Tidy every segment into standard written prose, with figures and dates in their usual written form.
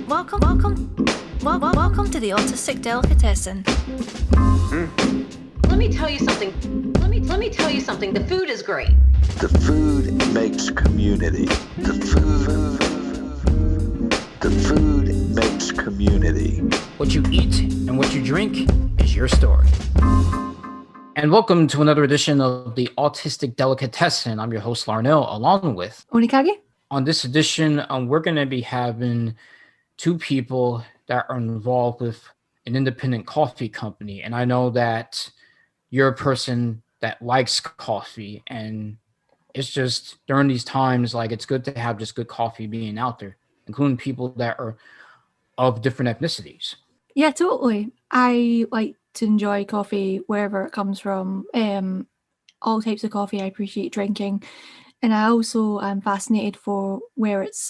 Welcome to the Autistic Delicatessen. Let me tell you something. Let me tell you something. The food is great. The food makes community. The food makes community. What you eat and what you drink is your story. And welcome to another edition of the Autistic Delicatessen. I'm your host, Larnell, along with Onikage. On this edition, we're going to be having two people that are involved with an independent coffee company. And I know that you're a person that likes coffee, and it's just during these times, like, it's good to have just good coffee being out there, including people that are of different ethnicities. Yeah, totally. I like to enjoy coffee wherever it comes from. All types of coffee I appreciate drinking. And I also am fascinated for where it's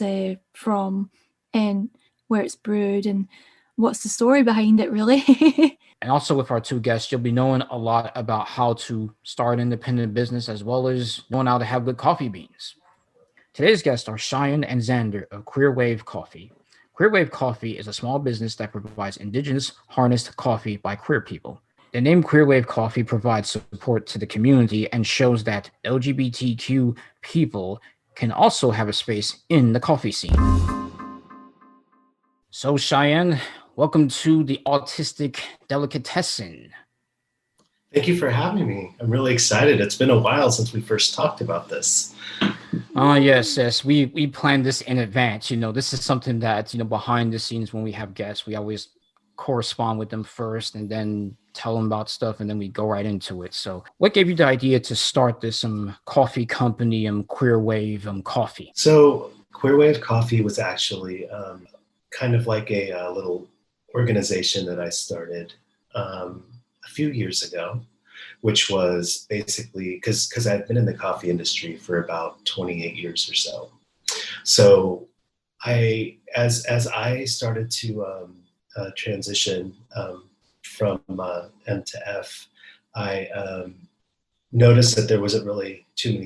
from and where it's brewed and what's the story behind it, really. And also with our two guests, you'll be knowing a lot about how to start an independent business as well as knowing how to have good coffee beans. Today's guests are Cheyenne and Zander of Queer Wave Coffee. Queer Wave Coffee is a small business that provides indigenous harnessed coffee by queer people. The name Queer Wave Coffee provides support to the community and shows that LGBTQ people can also have a space in the coffee scene. So Cheyenne, welcome to the Autistic Delicatessen. Thank you for having me. I'm really excited. It's been a while since we first talked about this. Yes. We planned this in advance. This is something that, behind the scenes when we have guests, we always correspond with them first and then tell them about stuff and then we go right into it. So what gave you the idea to start this coffee company, Queer Wave Coffee? So Queer Wave Coffee was actually kind of like a little organization that I started a few years ago, which was basically because I've been in the coffee industry for about 28 years or so. So as I started to transition from M to F, I noticed that there wasn't really too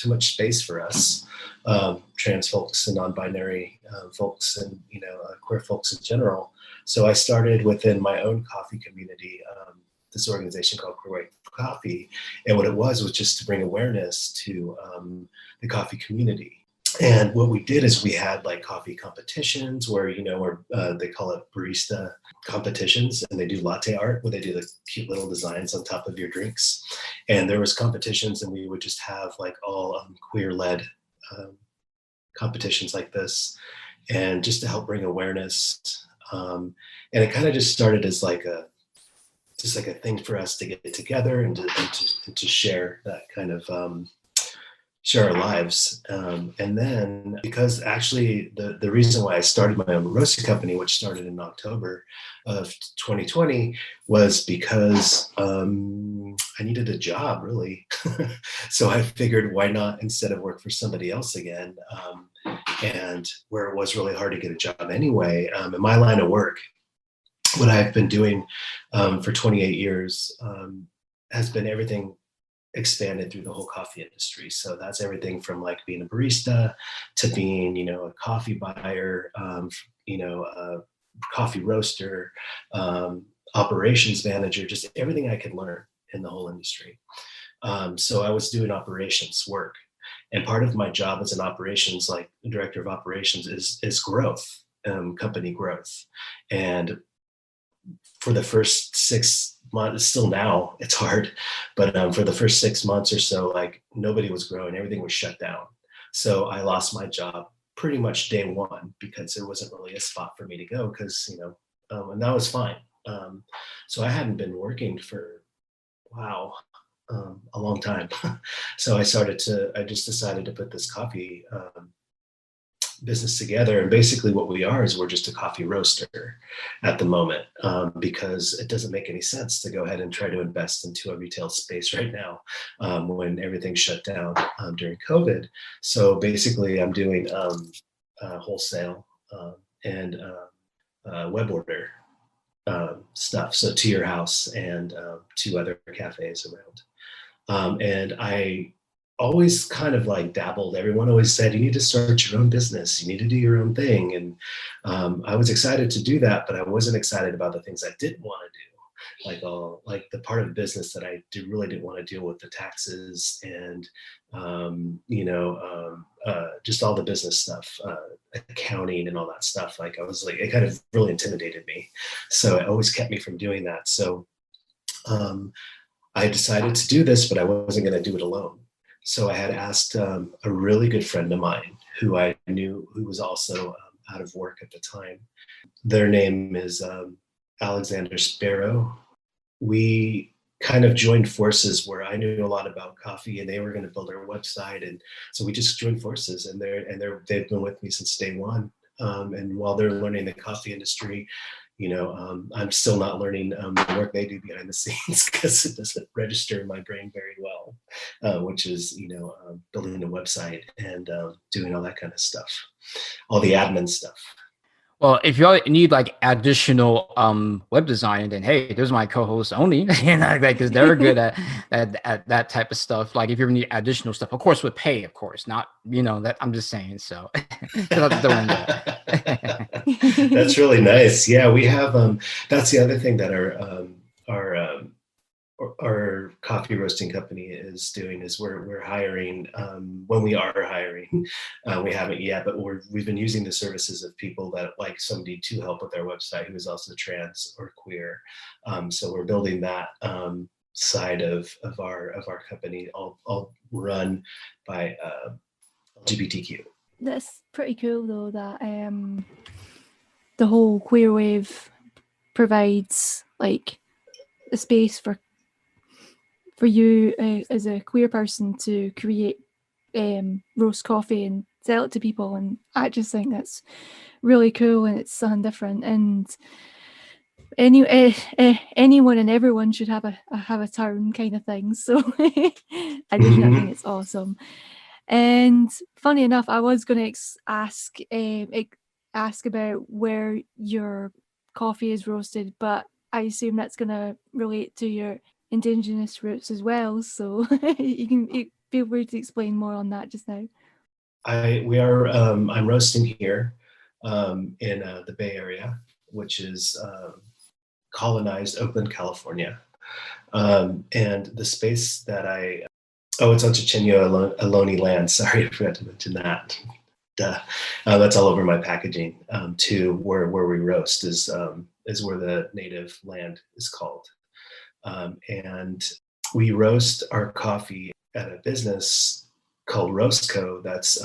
much space for us trans folks and non-binary folks and queer folks in general. So I started within my own coffee community this organization called Queer Wave Coffee, and what it was just to bring awareness to the coffee community. And what we did is we had like coffee competitions where they call it barista competitions, and they do latte art where they do the cute little designs on top of your drinks. And there was competitions, and we would just have like all queer-led competitions like this, and just to help bring awareness. And it kind of just started as like a thing for us to get together and to share that kind of share our lives. And then because actually the reason why I started my own roasting company, which started in October of 2020, was because I needed a job, really. So I figured, why not, instead of work for somebody else again, and where it was really hard to get a job anyway, in my line of work, what I've been doing for 28 years has been everything expanded through the whole coffee industry. So that's everything from like being a barista to being, a coffee buyer, a coffee roaster, operations manager, just everything I could learn in the whole industry. So I was doing operations work, and part of my job as an operations, like director of operations, is growth, company growth. And for the first 6 months, still now it's hard, but for the first 6 months or so, like, nobody was growing, everything was shut down. So I lost my job pretty much day one because there wasn't really a spot for me to go, because and that was fine. So I hadn't been working for a long time. So I just decided to put this coffee business together, and basically what we are is we're just a coffee roaster at the moment, because it doesn't make any sense to go ahead and try to invest into a retail space right now when everything's shut down during COVID. So basically I'm doing wholesale and web order stuff, so to your house and to other cafes around. And I always kind of like dabbled. Everyone always said, you need to start your own business. You need to do your own thing. And I was excited to do that, but I wasn't excited about the things I didn't want to do. Like the part of business that I really didn't want to deal with, the taxes and, just all the business stuff, accounting and all that stuff. Like I was like, it kind of really intimidated me. So it always kept me from doing that. So I decided to do this, but I wasn't going to do it alone. So I had asked a really good friend of mine who I knew who was also out of work at the time. Their name is Alexander Sparrow. We kind of joined forces where I knew a lot about coffee and they were going to build our website. And so we just joined forces and they've been with me since day one. And while they're learning the coffee industry, I'm still not learning the work they do behind the scenes because it doesn't register in my brain very well, which is, building a website and doing all that kind of stuff, all the admin stuff. Well, if you need like additional web design, then hey, there's my co-host Oni, and because they're good at that type of stuff. Like if you ever need additional stuff, of course with pay, of course, not that I'm just saying. So that's really nice. Yeah, we have. That's the other thing that our coffee roasting company is doing is we're hiring when we are hiring. We haven't yet, but we've been using the services of people that like somebody to help with their website who is also trans or queer. So we're building that side of our company, all run by LGBTQ. That's pretty cool though that the whole queer wave provides like a space for you as a queer person to create roast coffee and sell it to people, and I just think that's really cool and it's something different, and anyone and everyone should have a turn kind of thing. So I just think it's awesome. And funny enough, I was going to ask about where your coffee is roasted, but I assume that's going to relate to your Indigenous roots as well. So you can feel free to explain more on that just now. I'm roasting here in the Bay Area, which is colonized Oakland, California. And the space that it's on Cheyenne Ohlone land. Sorry, I forgot to mention that. Duh. That's all over my packaging too. Where we roast is where the native land is called. And we roast our coffee at a business called Roastco that's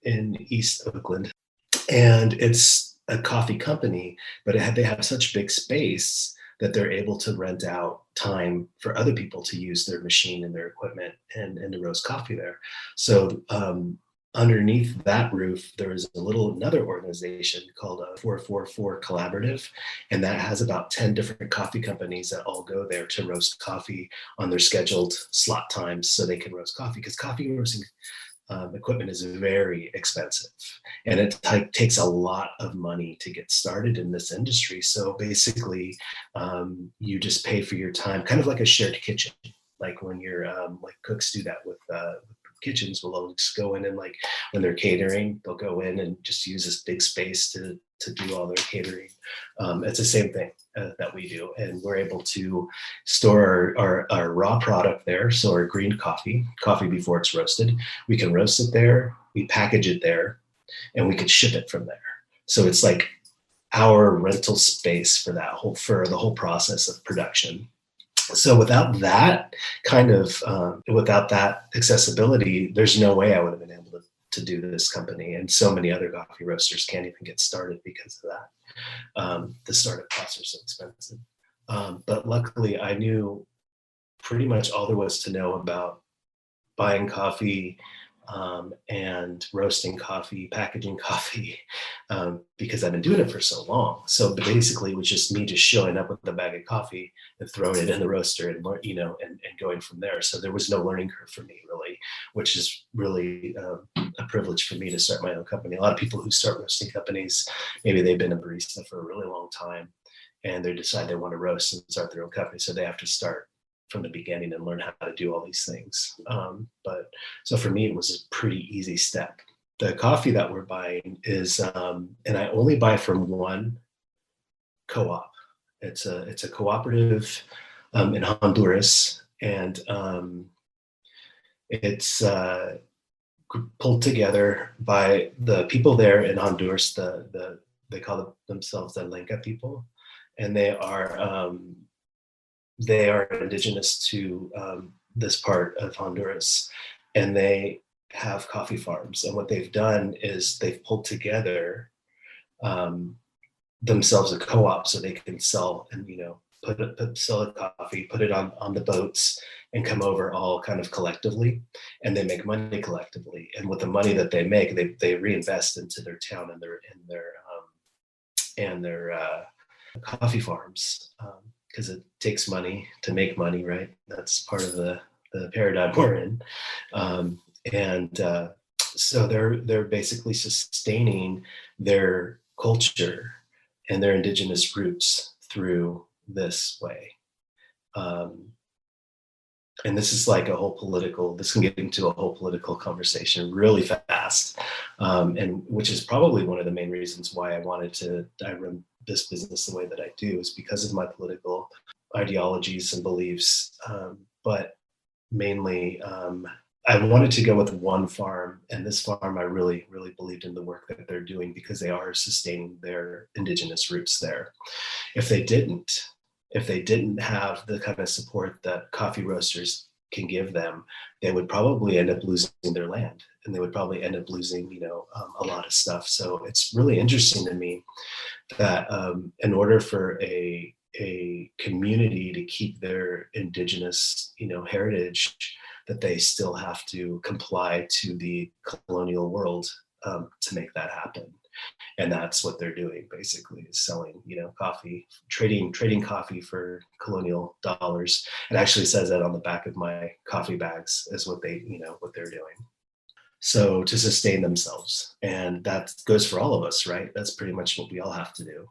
in East Oakland. And it's a coffee company, but they have such big space that they're able to rent out time for other people to use their machine and their equipment and to roast coffee there. So underneath that roof, there is another organization called 444 Collaborative, and that has about 10 different coffee companies that all go there to roast coffee on their scheduled slot times so they can roast coffee, because coffee roasting equipment is very expensive and it takes a lot of money to get started in this industry. So basically you just pay for your time, kind of like a shared kitchen, like when you're like cooks do that with kitchens. Will just go in and like when they're catering, they'll go in and just use this big space to do all their catering. It's the same thing that we do, and we're able to store our raw product there. So our green coffee before it's roasted, we can roast it there, we package it there, and we could ship it from there. So it's like our rental space for the whole process of production. So without that without that accessibility, there's no way I would have been able to do this company. And so many other coffee roasters can't even get started because of that. The startup costs are so expensive. But luckily I knew pretty much all there was to know about buying coffee and roasting coffee, packaging coffee, because I've been doing it for so long. So basically it was just me just showing up with a bag of coffee and throwing it in the roaster and going from there. So there was no learning curve for me really, which is really a privilege for me to start my own company. A lot of people who start roasting companies, maybe they've been a barista for a really long time and they decide they want to roast and start their own company. So they have to start from the beginning and learn how to do all these things. But so for me, it was a pretty easy step. The coffee that we're buying is, and I only buy from one co-op. It's a cooperative in Honduras, and it's pulled together by the people there in Honduras. They call themselves the Lenca people, and they are indigenous to this part of Honduras, and they have coffee farms. And what they've done is they've pulled together themselves a co-op so they can sell and sell the coffee, put it on the boats, and come over all kind of collectively, and they make money collectively. And with the money that they make, they reinvest into their town and their coffee farms, because it takes money to make money, right? That's part of the paradigm we're in. So they're basically sustaining their culture and their indigenous roots through this way. And this is like this can get into a whole political conversation really fast. And which is probably one of the main reasons why I run this business the way that I do, is because of my political ideologies and beliefs. But mainly, I wanted to go with one farm, and this farm, I really, really believed in the work that they're doing, because they are sustaining their indigenous roots there. If they didn't have the kind of support that coffee roasters can give them, they would probably end up losing their land, and they would probably end up losing, a lot of stuff. So it's really interesting to me that in order for a community to keep their indigenous, heritage, that they still have to comply to the colonial world to make that happen. And that's what they're doing, basically, is selling, coffee, trading coffee for colonial dollars. It actually says that on the back of my coffee bags is what they're doing. So to sustain themselves, and that goes for all of us, right? That's pretty much what we all have to do.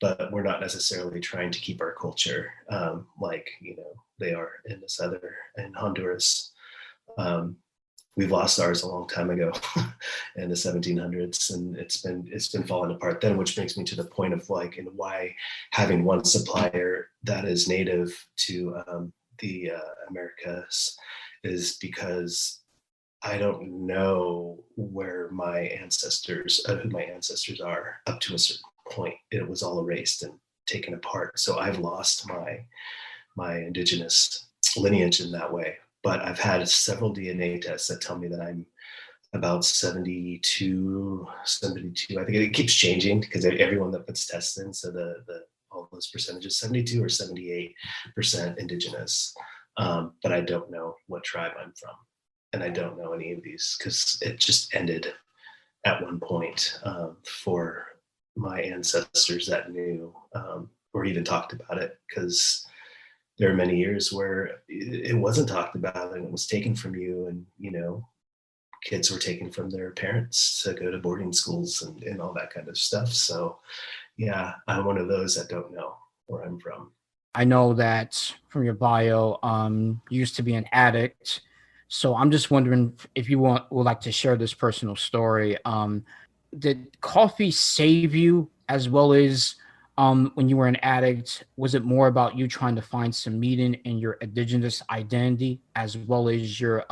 But we're not necessarily trying to keep our culture like they are in Honduras. We've lost ours a long time ago in the 1700s, and it's been falling apart then, which brings me to the point of why having one supplier that is native to the Americas is because I don't know where my ancestors, who my ancestors are up to a certain point. It was all erased and taken apart. So I've lost my indigenous lineage in that way. But I've had several DNA tests that tell me that I'm about 72. I think it keeps changing because everyone that puts tests in, so all those percentages, 72 or 78% indigenous. But I don't know what tribe I'm from, and I don't know any of these because it just ended at one point for my ancestors that knew or even talked about it, because there are many years where it wasn't talked about and it was taken from you, and kids were taken from their parents to go to boarding schools and all that kind of stuff. So yeah, I'm one of those that don't know where I'm from. I know that from your bio, you used to be an addict. So I'm just wondering if you would like to share this personal story. Did coffee save you as well as when you were an addict? Was it more about you trying to find some meaning in your indigenous identity as well as your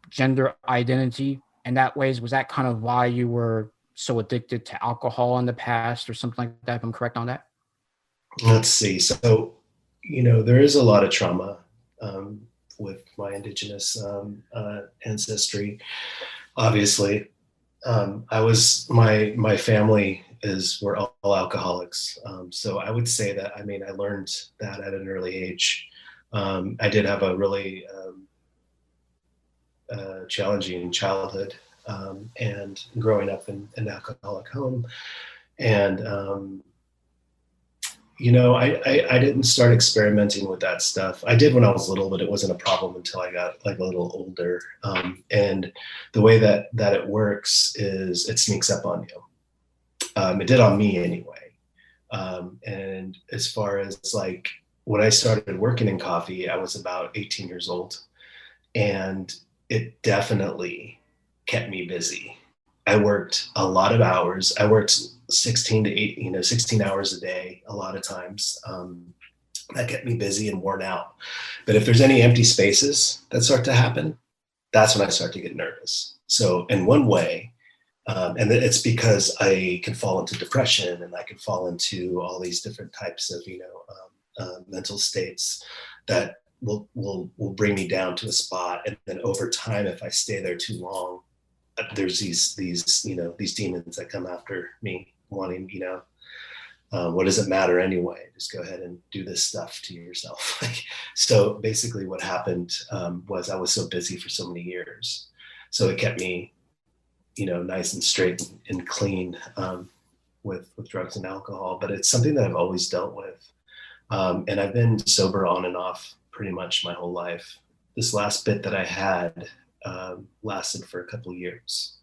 gender identity? In that ways, was that kind of why you were so addicted to alcohol in the past or something like that, if I'm correct on that? Let's see. So, there is a lot of trauma with my indigenous ancestry. Obviously, my family were all alcoholics. So I would say that, I learned that at an early age. I did have a really challenging childhood and growing up in an alcoholic home. And, I didn't start experimenting with that stuff. I did when I was little, but it wasn't a problem until I got a little older. And the way that it works is it sneaks up on you. It did on me anyway. And as far as when I started working in coffee, I was about 18 years old, and it definitely kept me busy. I worked a lot of hours. I worked 16 to 8, 16 hours a day, a lot of times. That kept me busy and worn out. But if there's any empty spaces that start to happen, that's when I start to get nervous. So in one way, and it's because I can fall into depression, and I can fall into all these different types of, mental states that will bring me down to a spot. And then over time, if I stay there too long, there's these demons that come after me wanting, what does it matter anyway? Just go ahead and do this stuff to yourself. So basically what happened was I was so busy for so many years. So it kept me, nice and straight and clean with drugs and alcohol. But it's something that I've always dealt with. And I've been sober on and off pretty much my whole life. This last bit that I had lasted for a couple of years.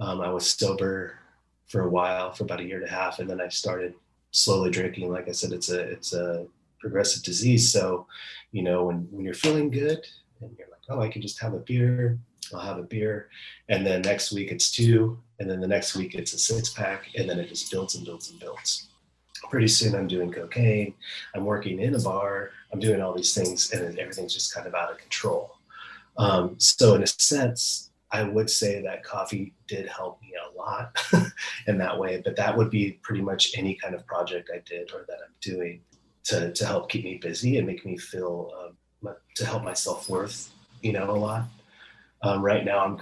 I was sober for a while, for about a year and a half, and then I started slowly drinking. Like I said, it's a progressive disease. So, when you're feeling good and you're like, oh, I can just have a beer, I'll have a beer. And then next week it's 2, and then the next week it's a 6-pack, and then it just builds and builds and builds. Pretty soon I'm doing cocaine, I'm working in a bar, I'm doing all these things, and then everything's just kind of out of control. So in a sense, I would say that coffee did help me a lot in that way, but that would be pretty much any kind of project I did or that I'm doing to help keep me busy and make me feel, to help my self-worth, a lot. Right now I'm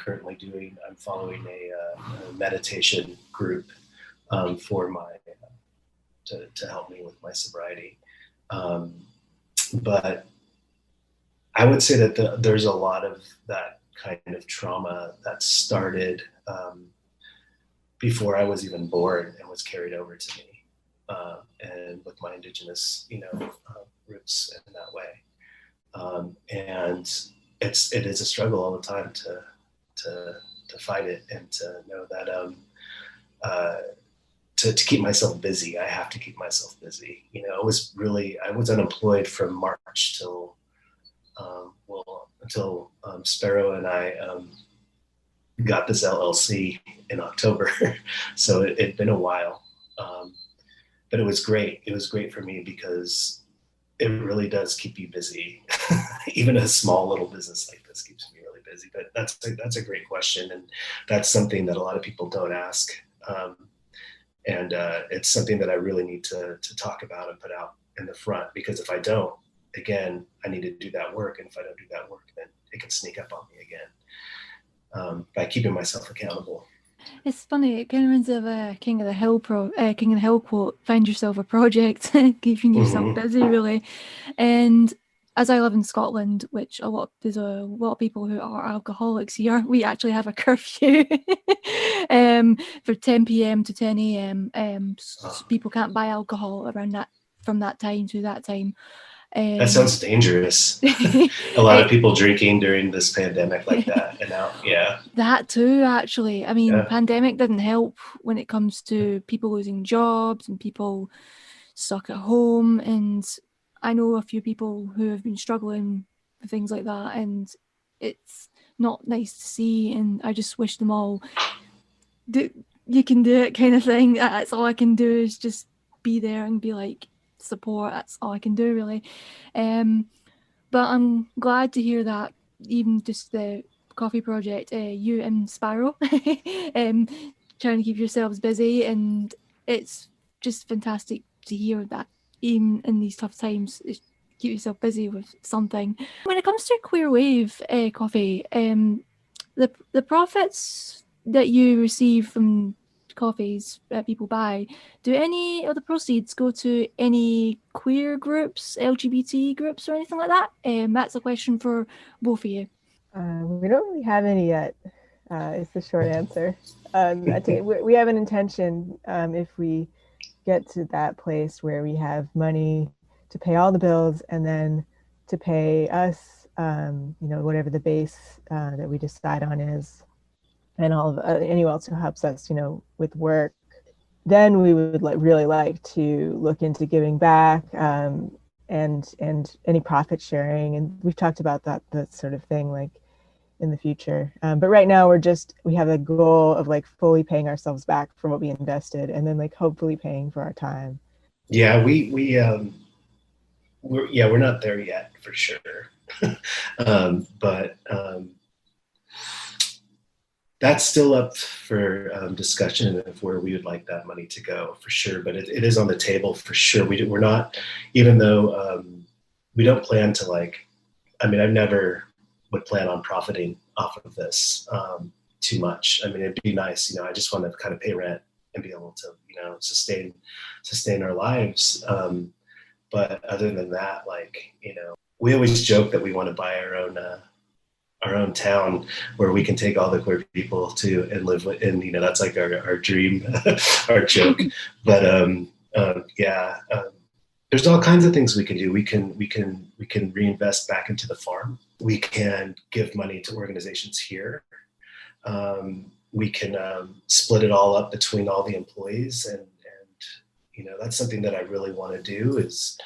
following a meditation group for to help me with my sobriety. But I would say that there's a lot of that kind of trauma that started before I was even born and was carried over to me, and with my indigenous, roots in that way. And it is a struggle all the time to fight it and to know that to keep myself busy. I have to keep myself busy. I was unemployed from March till until Sparrow and I got this LLC in October. So it'd been a while, but it was great. It was great for me because it really does keep you busy. Even a small little business like this keeps me really busy. But that's a great question, and that's something that a lot of people don't ask. And it's something that I really need to talk about and put out in the front, because if I don't, again, I need to do that work. And if I don't do that work, then it can sneak up on me again, by keeping myself accountable. It's funny, it kind of reminds me of a King of the Hill quote, find yourself a project, keeping yourself busy, really. And as I live in Scotland, which there's a lot of people who are alcoholics here, we actually have a curfew for 10 p.m. to 10 a.m. People can't buy alcohol around that, from that time to that time. That sounds dangerous. A lot of people drinking during this pandemic like that. And now, yeah. That too, actually. I mean, pandemic didn't help when it comes to people losing jobs and people stuck at home. And I know a few people who have been struggling with things like that, and it's not nice to see. And I just wish them all, you can do it kind of thing. That's all I can do is just be there and be like, support. That's all I can do, really. But I'm glad to hear that even just the coffee project, you and Sparrow trying to keep yourselves busy, and it's just fantastic to hear that even in these tough times, keep yourself busy with something. When it comes to queer wave coffee, the profits that you receive from coffees that people buy, do any of the proceeds go to any queer groups, LGBT groups, or anything like that? That's a question for both of you. We don't really have any yet, is the short answer. I think we have an intention, if we get to that place where we have money to pay all the bills and then to pay us, whatever the base that we decide on is, and all of anyone else who helps us, with work, then we would really like to look into giving back, and any profit sharing. And we've talked about that sort of thing, like in the future. But right now we have a goal of like fully paying ourselves back for what we invested, and then like hopefully paying for our time. Yeah, we're not there yet for sure. But that's still up for discussion of where we would like that money to go for sure. But it is on the table for sure. We're not, even though we don't plan to I never would plan on profiting off of this too much. I mean, it'd be nice, I just want to kind of pay rent and be able to, sustain our lives. But other than that, we always joke that we want to buy our own town where we can take all the queer people to and live with, and that's like our dream, our joke. But there's all kinds of things we can do. We can reinvest back into the farm. We can give money to organizations here. We can split it all up between all the employees, and that's something that I really want to do. Is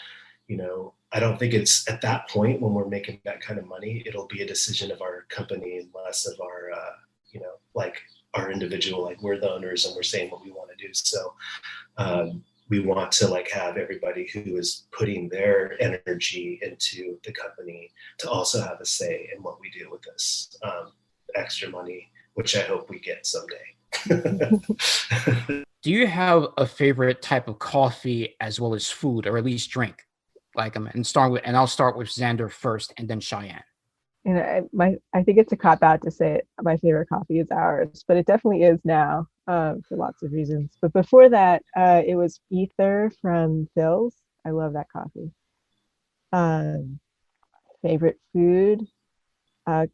I don't think it's at that point when we're making that kind of money, it'll be a decision of our company and less of our, our individual, we're the owners and we're saying what we want to do. So we want to have everybody who is putting their energy into the company to also have a say in what we do with this extra money, which I hope we get someday. Do you have a favorite type of coffee as well as food, or at least drink? And I'll start with Zander first, and then Cheyenne. I think it's a cop out to say my favorite coffee is ours, but it definitely is now for lots of reasons. But before that, it was Ether from Phil's. I love that coffee. Favorite food, I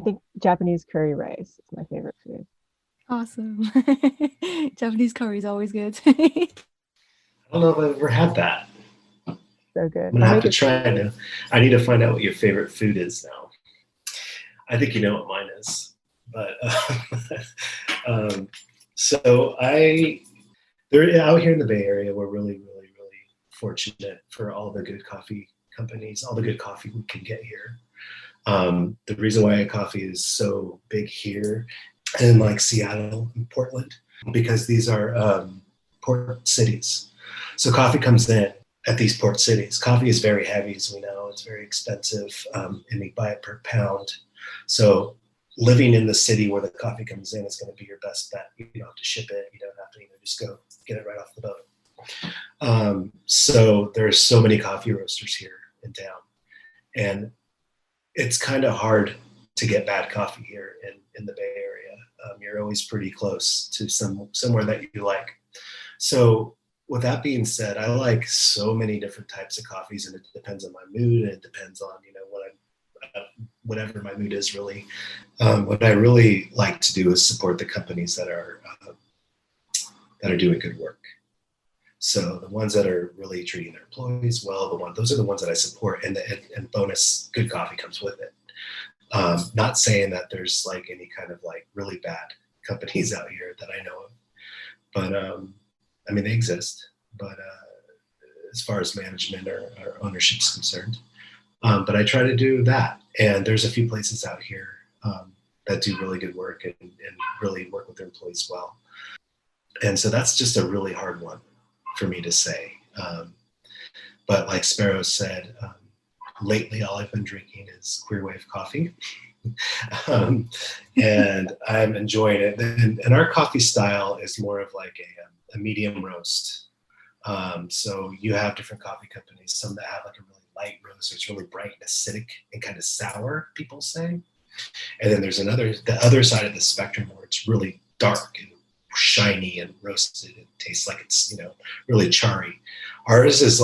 think Japanese curry rice is my favorite food. Awesome. Japanese curry is always good. I don't know if I've ever had that. So good. I'm gonna have to try it now. I need to find out what your favorite food is now. I think you know what mine is, but so they're out here in the Bay Area. We're really, really, really fortunate for all the good coffee companies, all the good coffee we can get here. The reason why coffee is so big here in Seattle and Portland, because these are port cities. So coffee comes in at these port cities. Coffee is very heavy, as we know. It's very expensive, and we buy it per pound. So living in the city where the coffee comes in is going to be your best bet. You don't have to ship it. You don't have to just go get it right off the boat. So there's so many coffee roasters here in town. And it's kind of hard to get bad coffee here in the Bay Area. You're always pretty close to somewhere that you like. So with that being said, I like so many different types of coffees, and it depends on my mood, and it depends on whatever my mood is really. What I really like to do is support the companies that are doing good work. So the ones that are really treating their employees well, those are the ones that I support, and bonus, good coffee comes with it. Not saying that there's any kind of really bad companies out here that I know of, but they exist, but as far as management or ownership is concerned. But I try to do that. And there's a few places out here that do really good work and really work with their employees well. And so that's just a really hard one for me to say. But like Sparrow said, lately all I've been drinking is Queer Wave coffee. And I'm enjoying it. And our coffee style is more of a medium roast. So you have different coffee companies, some that have a really light roast, so it's really bright and acidic and kind of sour, people say. And then there's the other side of the spectrum where it's really dark and shiny and roasted. It tastes like it's, really charry. Ours is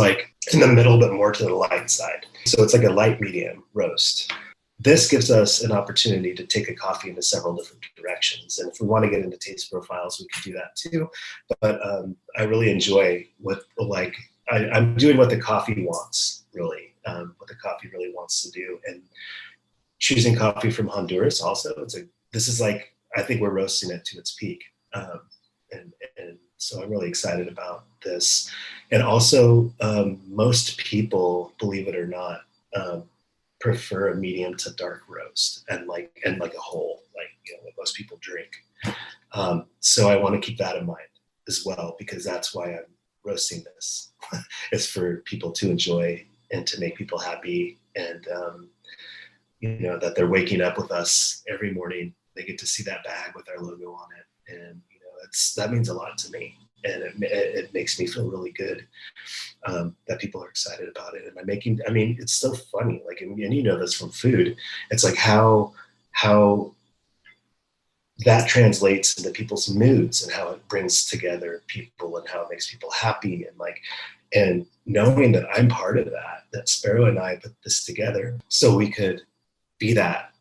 in the middle, but more to the light side. So it's a light medium roast. This gives us an opportunity to take a coffee into several different directions. And if we want to get into taste profiles, we can do that too. But I really enjoy I'm doing what the coffee wants, really, what the coffee really wants to do. And choosing coffee from Honduras also, I think we're roasting it to its peak. And so I'm really excited about this. And also, most people, believe it or not, prefer a medium to dark roast and like a whole, like, you know, what most people drink. So I want to keep that in mind as well, because that's why I'm roasting this. It's for people to enjoy and to make people happy, and you know, that they're waking up with us every morning. They get to see that bag with our logo on it, and you know, that means a lot to me, and it makes me feel really good that people are excited about it. And I mean, it's so funny. Like, and you know this from food. It's like how that translates into people's moods and how it brings together people and how it makes people happy, and knowing that I'm part of that Sparrow and I put this together so we could be that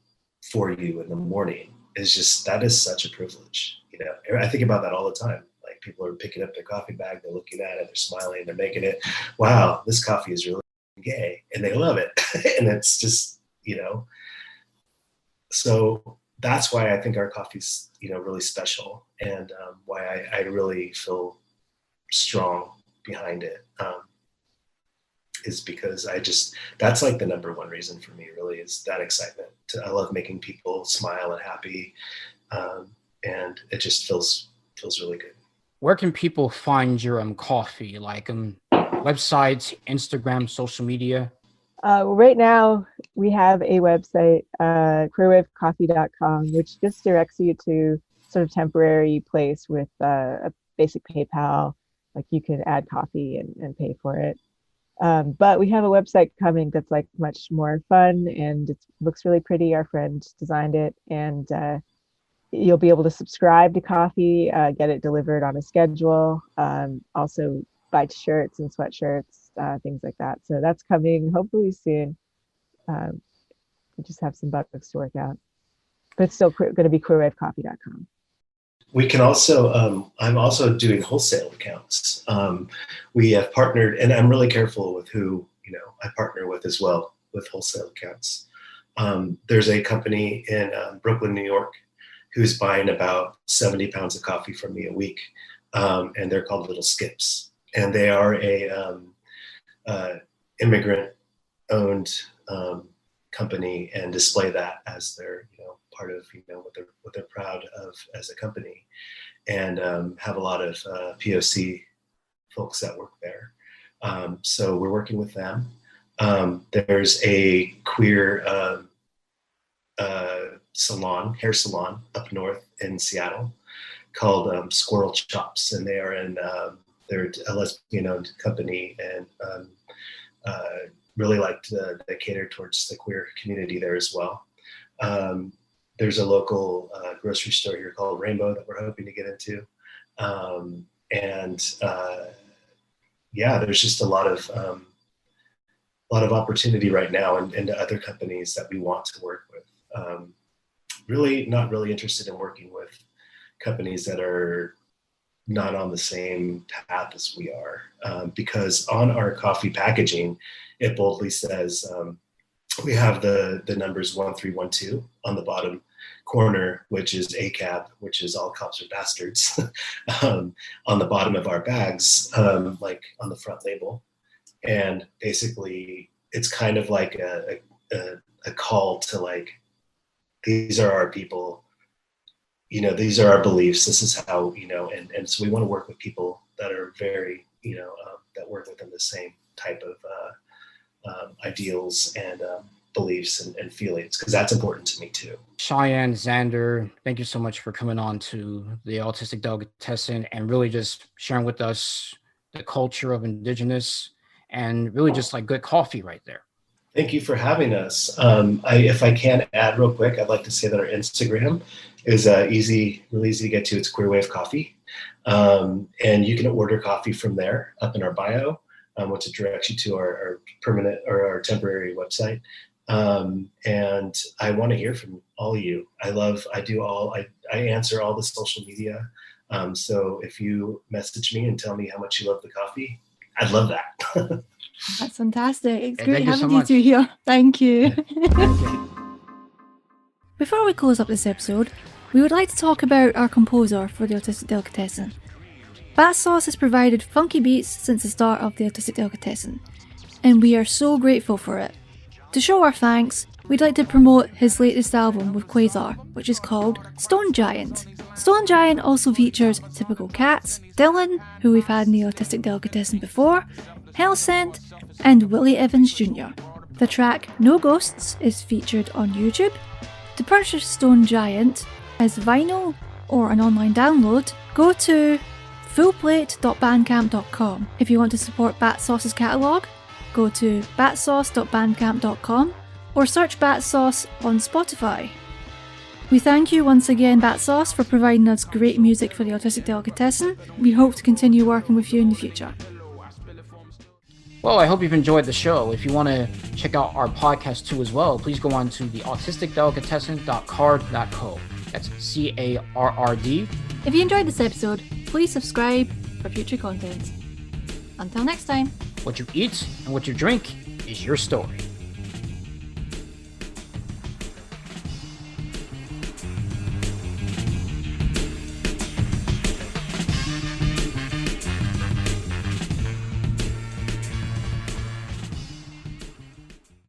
for you in the morning that is such a privilege. You know, I think about that all the time. Like, people are picking up their coffee bag, they're looking at it, they're smiling, they're making it, wow, this coffee is really gay, and they love it. And it's just, you know, so that's why I think our coffee's, you know, really special, and why I really feel strong behind it, is because that's like the number one reason for me, really, is that excitement. I love making people smile and happy, and it just feels really good. Where can people find your coffee? Like websites, Instagram, social media? Right now, we have a website, queerwavecoffee.com, which just directs you to sort of temporary place with a basic PayPal. Like, you can add coffee and pay for it. But we have a website coming that's like much more fun, and it looks really pretty. Our friend designed it, and you'll be able to subscribe to coffee, get it delivered on a schedule, also buy shirts and sweatshirts, things like that. So that's coming hopefully soon. We just have some bugs to work out, but it's still going to be queerwavecoffee.com. We can also, I'm also doing wholesale accounts. We have partnered, and I'm really careful with who, you know, I partner with as well with wholesale accounts. There's a company in Brooklyn, New York, who's buying about 70 pounds of coffee from me a week. And they're called Little Skips. And they are a immigrant owned company, and display that as their, you know, part of, you know, what they're proud of as a company, and have a lot of POC folks that work there. So we're working with them. There's a queer hair salon up north in Seattle called Squirrel Chops, and they are they're a lesbian-owned company, and really like to cater towards the queer community there as well. There's a local grocery store here called Rainbow that we're hoping to get into. Yeah, there's just a lot of opportunity right now, and other companies that we want to work with. Really not really interested in working with companies that are not on the same path as we are, because on our coffee packaging, it boldly says, we have the numbers 1312 on the bottom corner, which is ACAB, which is all cops are bastards, on the bottom of our bags, like on the front label. And basically, it's kind of like a call to, like, these are our people, you know, these are our beliefs, this is how, you know, and so we want to work with people that are very, you know, that work within the same type of ideals and beliefs and feelings, because that's important to me too. Cheyenne, Zander, thank you so much for coming on to the Autistic Delicatessen and really just sharing with us the culture of Indigenous and really just like good coffee right there. Thank you for having us. If I can add real quick, I'd like to say that our Instagram is really easy to get to. It's Queer Wave Coffee. And you can order coffee from there up in our bio, which directs you to our permanent or our temporary website. And I want to hear from all of you. I answer all the social media. So if you message me and tell me how much you love the coffee, I'd love that. That's fantastic. It's Hey, great thank you having so you much. two here. Thank you. Thank you. Before we close up this episode, we would like to talk about our composer for the Autistic Delicatessen. Bat Sauce has provided funky beats since the start of the Autistic Delicatessen, and we are so grateful for it. To show our thanks, we'd like to promote his latest album with Quasar, which is called Stone Giant. Stone Giant also features Typical Cats, Dylan, who we've had in the Autistic Delicatessen before, Hellsent, and Willie Evans Jr. The track No Ghosts is featured on YouTube. To purchase Stone Giant as vinyl or an online download, go to fullplate.bandcamp.com. If you want to support Bat Sauce's catalogue, go to batsauce.bandcamp.com or search Bat Sauce on Spotify. We thank you once again, Bat Sauce, for providing us great music for the Autistic Delicatessen. We hope to continue working with you in the future. Well, I hope you've enjoyed the show. If you want to check out our podcast too as well, please go on to the autisticdelicatessen.carrd.co. That's CARRD. If you enjoyed this episode, please subscribe for future content. Until next time. What you eat and what you drink is your story.